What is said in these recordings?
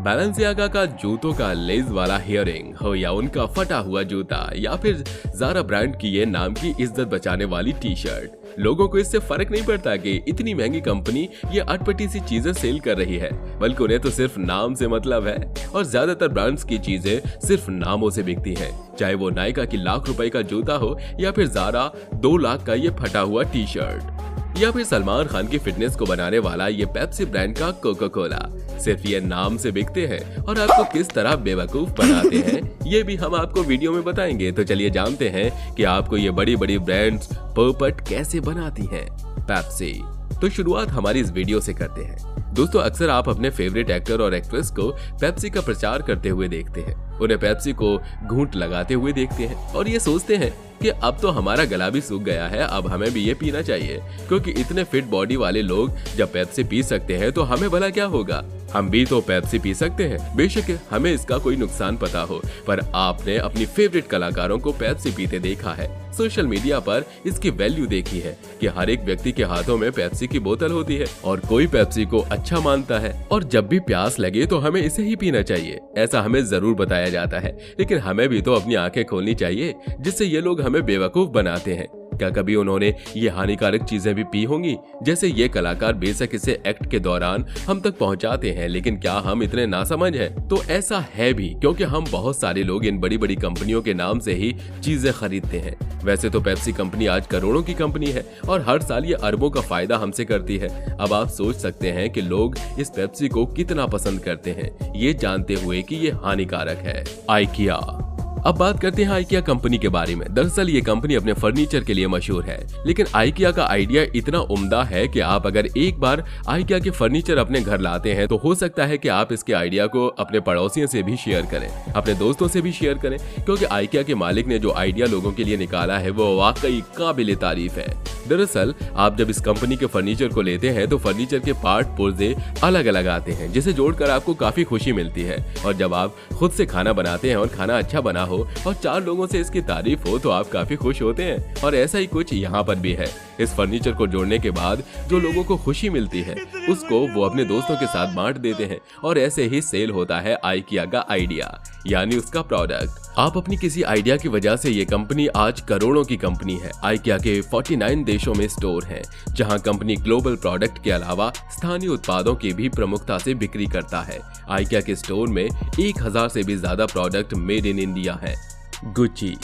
Balenciaga का जूतों का लेस वाला हियरिंग हो या उनका फटा हुआ जूता या फिर ज़ारा ब्रांड की ये नाम की इज्जत बचाने वाली टी शर्ट, लोगों को इससे फर्क नहीं पड़ता कि इतनी महंगी कंपनी ये अटपटी सी चीजें सेल कर रही है, बल्कि उन्हें तो सिर्फ नाम से मतलब है। और ज्यादातर ब्रांड्स की चीजें सिर्फ नामों से बिकती हैं, चाहे वो नायका की लाख रुपए का जूता हो या फिर ज़ारा 2 लाख का ये फटा हुआ टी शर्ट, या फिर सलमान खान की फिटनेस को बनाने वाला ये पेप्सी ब्रांड का कोका कोला। सिर्फ ये नाम से बिकते हैं और आपको किस तरह बेवकूफ बनाते हैं ये भी हम आपको वीडियो में बताएंगे। तो चलिए जानते हैं कि आपको ये बड़ी बड़ी ब्रांड्स पोपट कैसे बनाती हैं। पेप्सी। तो शुरुआत हमारी इस वीडियो से करते हैं। दोस्तों, अक्सर आप अपने फेवरेट एक्टर और एक्ट्रेस को पेप्सी का प्रचार करते हुए देखते हैं, उन्हें पेप्सी को घूंट लगाते हुए देखते हैं और ये सोचते हैं कि अब तो हमारा गला भी सूख गया है, अब हमें भी ये पीना चाहिए, क्योंकि इतने फिट बॉडी वाले लोग जब पेप्सी पी सकते हैं तो हमें भला क्या होगा, हम भी तो पेप्सी पी सकते हैं। बेशक हमें इसका कोई नुकसान पता हो, पर आपने अपनी फेवरेट कलाकारों को पेप्सी पीते देखा है, सोशल मीडिया पर इसकी वैल्यू देखी है कि हर एक व्यक्ति के हाथों में पेप्सी की बोतल होती है और कोई पेप्सी को अच्छा मानता है और जब भी प्यास लगे तो हमें इसे ही पीना चाहिए, ऐसा हमें जरूर बताया जाता है। लेकिन हमें भी तो अपनी आंखें खोलनी चाहिए, जिससे ये लोग हमें बेवकूफ बनाते हैं। क्या कभी उन्होंने ये हानिकारक चीजें भी पी होंगी? जैसे ये कलाकार बेशक इसे एक्ट के दौरान हम तक पहुंचाते हैं, लेकिन क्या हम इतने नासमझ हैं? तो ऐसा है भी, क्योंकि हम बहुत सारे लोग इन बड़ी बड़ी कंपनियों के नाम से ही चीजें खरीदते हैं। वैसे तो पेप्सी कंपनी आज करोड़ों की कंपनी है और हर साल ये अरबों का फायदा हमसे करती है। अब आप सोच सकते हैं कि लोग इस पेप्सी को कितना पसंद करते हैं, ये जानते हुए कि ये हानिकारक है। आइकिया। अब बात करते हैं आइकिया कंपनी के बारे में। दरअसल ये कंपनी अपने फर्नीचर के लिए मशहूर है, लेकिन आइकिया का आइडिया इतना उम्दा है कि आप अगर एक बार आइकिया के फर्नीचर अपने घर लाते हैं तो हो सकता है कि आप इसके आइडिया को अपने पड़ोसियों से भी शेयर करें, अपने दोस्तों से भी शेयर करें, क्योंकि आइकिया के मालिक ने जो आइडिया लोगों के लिए निकाला है वो वाकई काबिल तारीफ है। दरअसल आप जब इस कंपनी के फर्नीचर को लेते हैं तो फर्नीचर के पार्ट पुर्जे अलग अलग आते हैं, जिसे जोड़कर आपको काफी खुशी मिलती है। और जब आप खुद से खाना बनाते हैं और खाना अच्छा बना हो और 4 लोगों से इसकी तारीफ हो तो आप काफी खुश होते हैं। और ऐसा ही कुछ यहाँ पर भी है। इस फर्नीचर को जोड़ने के बाद जो लोगों को खुशी मिलती है उसको वो अपने दोस्तों के साथ बांट देते हैं और ऐसे ही सेल होता है आइकिया का आइडिया, यानी उसका प्रोडक्ट। आप अपनी किसी आइडिया की वजह से ये कंपनी आज करोड़ों की कंपनी है। आइकिया के 49 देशों में स्टोर हैं, जहां कंपनी ग्लोबल प्रोडक्ट के अलावा स्थानीय उत्पादों की भी प्रमुखता से बिक्री करता है। आइकिया के स्टोर में 1000 से भी ज्यादा प्रोडक्ट मेड इन इंडिया है। गुच्ची।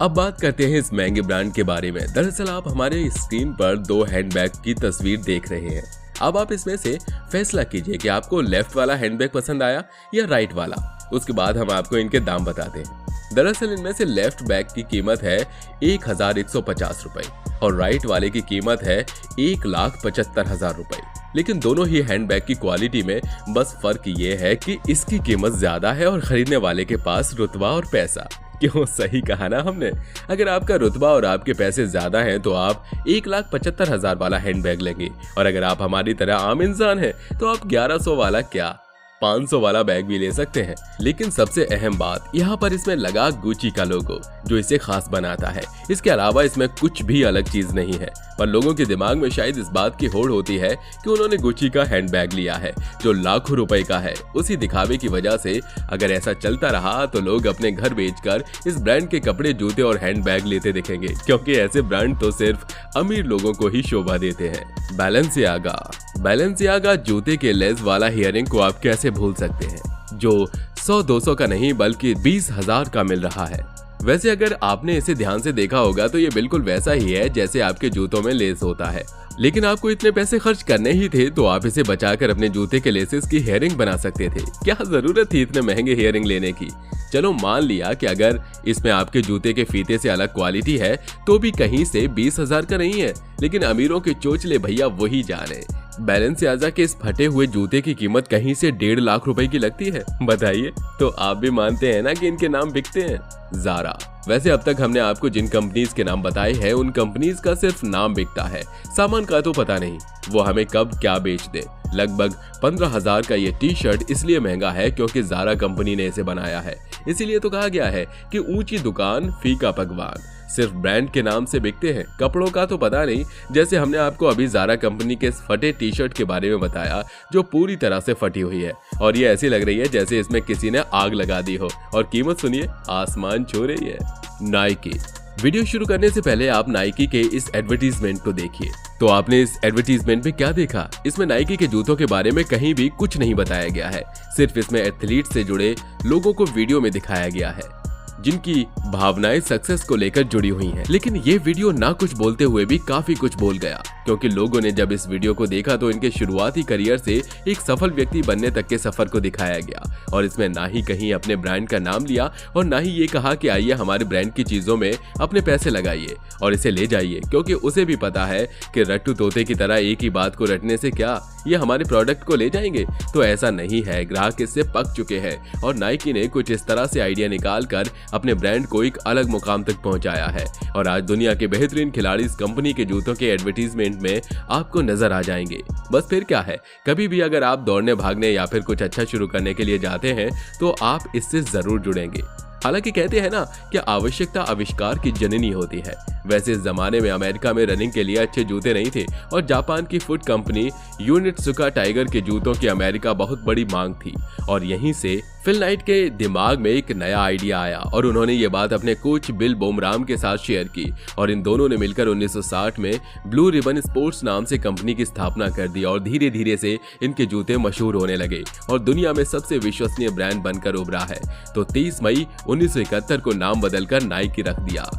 अब बात करते हैं इस महंगे ब्रांड के बारे में। दरअसल आप हमारे स्क्रीन पर 2 हैंडबैग की तस्वीर देख रहे हैं। अब आप इसमें से फैसला कीजिए कि आपको लेफ्ट वाला हैंडबैग पसंद आया या राइट वाला। उसके बाद हम आपको इनके दाम बताते हैं। दरअसल इनमें से लेफ्ट बैग की कीमत है 1150 रुपए और राइट वाले की कीमत है 1,75,000 रुपए। लेकिन दोनों ही हैंडबैग की क्वालिटी में बस फर्क ये है कि इसकी कीमत ज्यादा है और खरीदने वाले के पास रुतबा और पैसा। क्यों, सही कहा ना हमने? अगर आपका रुतबा और आपके पैसे ज्यादा हैं तो आप 1,75,000 वाला हैंडबैग लेंगे, और अगर आप हमारी तरह आम इंसान हैं तो आप 1100 वाला क्या 500 वाला बैग भी ले सकते हैं। लेकिन सबसे अहम बात, यहाँ पर इसमें लगा गुची का लोगो, जो इसे खास बनाता है। इसके अलावा इसमें कुछ भी अलग चीज नहीं है, पर लोगों के दिमाग में शायद इस बात की होड़ होती है कि उन्होंने गुची का हैंडबैग लिया है जो लाखों रुपए का है। उसी दिखावे की वजह से अगर ऐसा चलता रहा तो लोग अपने घर बेचकर इस ब्रांड के कपड़े, जूते और हैंडबैग लेते दिखेंगे, क्योंकि ऐसे ब्रांड तो सिर्फ अमीर लोगों को ही शोभा देते हैं। बैलेंसियागा जूते के लेस वाला हियरिंग को आप कैसे भूल सकते हैं, जो 100-200 का नहीं बल्कि 20,000 का मिल रहा है। वैसे अगर आपने इसे ध्यान से देखा होगा तो ये बिल्कुल वैसा ही है जैसे आपके जूतों में लेस होता है, लेकिन आपको इतने पैसे खर्च करने ही थे तो आप इसे बचाकर अपने जूते के लेसेस की हेयरिंग बना सकते थे। क्या जरूरत थी इतने महंगे हेयरिंग लेने की? चलो मान लिया कि अगर इसमें आपके जूते के फीते से अलग क्वालिटी है तो भी कहीं से 20,000 का नहीं है, लेकिन अमीरों के चोचले भैया वही जाने। बैलेंसियागा के इस फटे हुए जूते की कीमत कहीं से 1.5 लाख रुपए की लगती है। बताइए, तो आप भी मानते हैं ना कि इनके नाम बिकते हैं? ज़ारा। वैसे अब तक हमने आपको जिन कंपनीज के नाम बताए हैं उन कंपनीज का सिर्फ नाम बिकता है, सामान का तो पता नहीं वो हमें कब क्या बेच दे। लगभग 15,000 का ये टी शर्ट इसलिए महंगा है क्योंकि ज़ारा कंपनी ने इसे बनाया है। इसीलिए तो कहा गया है कि ऊंची दुकान फीका पकवान। सिर्फ ब्रांड के नाम से बिकते हैं। कपड़ों का तो पता नहीं, जैसे हमने आपको अभी ज़ारा कंपनी के फटे टी शर्ट के बारे में बताया जो पूरी तरह से फटी हुई है और ये ऐसी लग रही है जैसे इसमें किसी ने आग लगा दी हो, और कीमत सुनिए, आसमान छू रही है। नाइकी। वीडियो शुरू करने से पहले आप नाइकी के इस एडवर्टीजमेंट को देखिए। तो आपने इस एडवर्टीजमेंट में क्या देखा? इसमें नाइकी के जूतों के बारे में कहीं भी कुछ नहीं बताया गया है, सिर्फ इसमें एथलीट से जुड़े लोगों को वीडियो में दिखाया गया है जिनकी भावनाएं सक्सेस को लेकर जुड़ी हुई हैं। लेकिन ये वीडियो ना कुछ बोलते हुए भी काफी कुछ बोल गया, क्योंकि लोगों ने जब इस वीडियो को देखा तो इनके शुरुआती करियर से एक सफल व्यक्ति बनने तक के सफर को दिखाया गया, और इसमें ना ही कहीं अपने ब्रांड का नाम लिया और ना ही ये कहा कि आइए हमारे ब्रांड की चीजों में अपने पैसे लगाइए और इसे ले जाइए, क्योंकि उसे भी पता है कि रट्टू तोते की तरह एक ही बात को रटने से क्या ये हमारे प्रोडक्ट को ले जाएंगे। तो ऐसा नहीं है, ग्राहक इससे पक चुके हैं और नाइकी ने कुछ इस तरह से आइडिया निकाल कर अपने ब्रांड को एक अलग मुकाम तक पहुंचाया है, और आज दुनिया के बेहतरीन खिलाड़ी इस कंपनी के जूतों के एडवर्टीजमेंट में आपको नजर आ जाएंगे। बस फिर क्या है, कभी भी अगर आप दौड़ने भागने या फिर कुछ अच्छा शुरू करने के लिए जाते हैं तो आप इससे जरूर जुड़ेंगे। हालांकि कहते हैं ना कि आवश्यकता आविष्कार की जननी होती है। वैसे इस जमाने में अमेरिका में रनिंग के लिए अच्छे जूते नहीं थे, और जापान की फुट कंपनी यूनिटसुका टाइगर के जूतों की अमेरिका बहुत बड़ी मांग थी, और यहीं से फिल नाइट के दिमाग में एक नया आइडिया आया और उन्होंने ये बात अपने कोच बिल बोमराम के साथ शेयर की, और इन दोनों ने मिलकर 1960 में ब्लू रिबन स्पोर्ट्स नाम से कंपनी की स्थापना कर दी, और धीरे धीरे से इनके जूते मशहूर होने लगे और दुनिया में सबसे विश्वसनीय ब्रांड बनकर उभरा है। तो 30 मई 1971 को नाम बदलकर नाइकी रख दिया।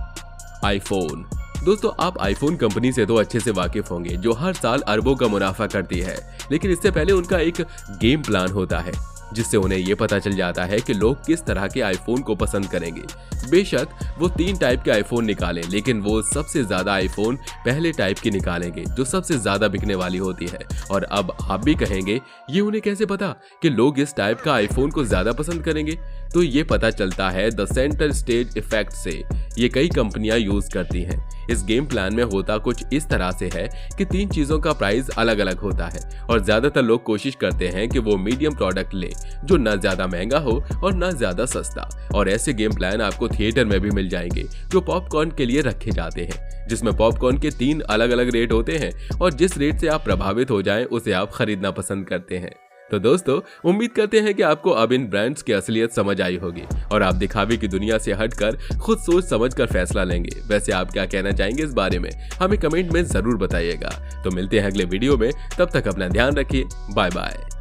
आईफोन। दोस्तों, आप आईफोन कंपनी से तो अच्छे से वाकिफ होंगे, जो हर साल अरबों का मुनाफा करती है, लेकिन इससे पहले उनका एक गेम प्लान होता है जिससे उन्हें ये पता चल जाता है कि लोग किस तरह के आईफोन को पसंद करेंगे। बेशक वो 3 टाइप के आईफोन निकालें, लेकिन वो सबसे ज्यादा आईफोन पहले टाइप की निकालेंगे जो सबसे ज्यादा बिकने वाली होती है। और अब आप भी कहेंगे ये उन्हें कैसे पता कि लोग इस टाइप का आईफोन को ज्यादा पसंद करेंगे? तो ये पता चलता है द सेंटर स्टेज इफेक्ट से। ये कई कंपनियां यूज करती हैं। इस गेम प्लान में होता कुछ इस तरह से है कि 3 चीजों का प्राइस अलग अलग होता है, और ज्यादातर लोग कोशिश करते हैं कि वो मीडियम प्रोडक्ट ले जो ना ज्यादा महंगा हो और ना ज्यादा सस्ता। और ऐसे गेम प्लान आपको थिएटर में भी मिल जाएंगे जो पॉपकॉर्न के लिए रखे जाते हैं, जिसमें पॉपकॉर्न के 3 अलग अलग रेट होते हैं, और जिस रेट से आप प्रभावित हो जाएं उसे आप खरीदना पसंद करते हैं। तो दोस्तों, उम्मीद करते हैं कि आपको अब इन ब्रांड्स की असलियत समझ आई होगी और आप दिखावे की दुनिया से हटकर खुद सोच समझ कर फैसला लेंगे। वैसे आप क्या कहना चाहेंगे इस बारे में, हमें कमेंट में जरूर बताइएगा। तो मिलते हैं अगले वीडियो में, तब तक अपना ध्यान रखिए। Bye bye.